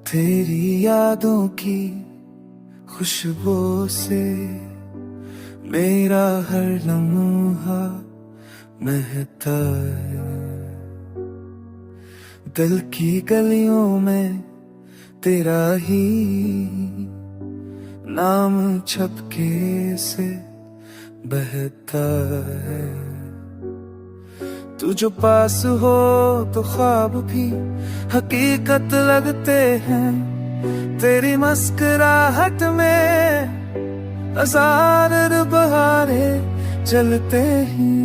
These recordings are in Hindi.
तेरी यादों की खुशबू से मेरा हर लम्हा महकता है। दिल की गलियों में तेरा ही नाम छपके से बहता है। तू जो पास हो तो ख्वाब भी हकीकत लगते हैं। तेरी मुस्कुराहट में हजार बहारे चलते हैं।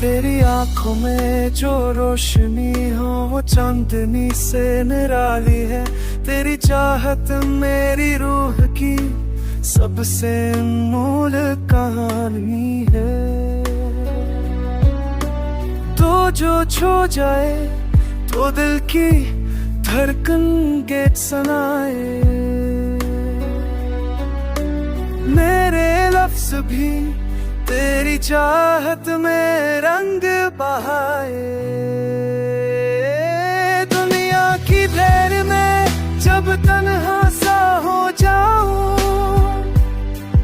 तेरी आंखों में जो रोशनी हो वो चांदनी से निराली है। तेरी चाहत मेरी रूह की सबसे अनमोल कहानी है। तो जो छू जाए तो दिल की धड़कन गेट सुनाए। मेरे लफ्ज भी तेरी चाहत में रंग बहाए। दुनिया की भीड़ में जब तन्हा सा हो जाऊं,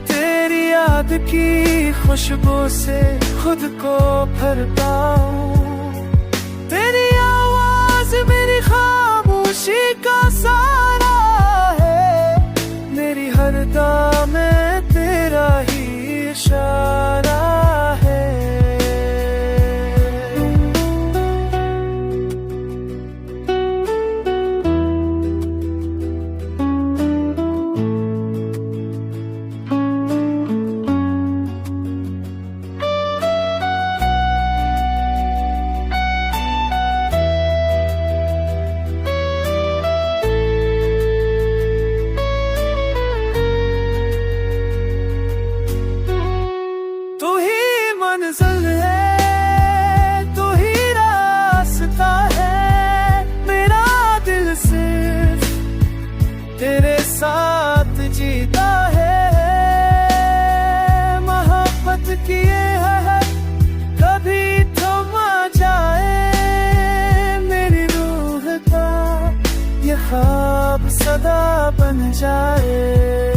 तेरी याद की खुशबू से खुद को भर पाऊं। तेरी आवाज मेरी खामोशी का सहारा है। मेरी हर अदा में तेरा ही इशारा है। मंजिल है तू ही रास्ता है। मेरा दिल सिर्फ तेरे साथ जीता है। मोहब्बत की है कभी थम जाए। मेरी रूह का ये ख्वाब सदा बन जाए।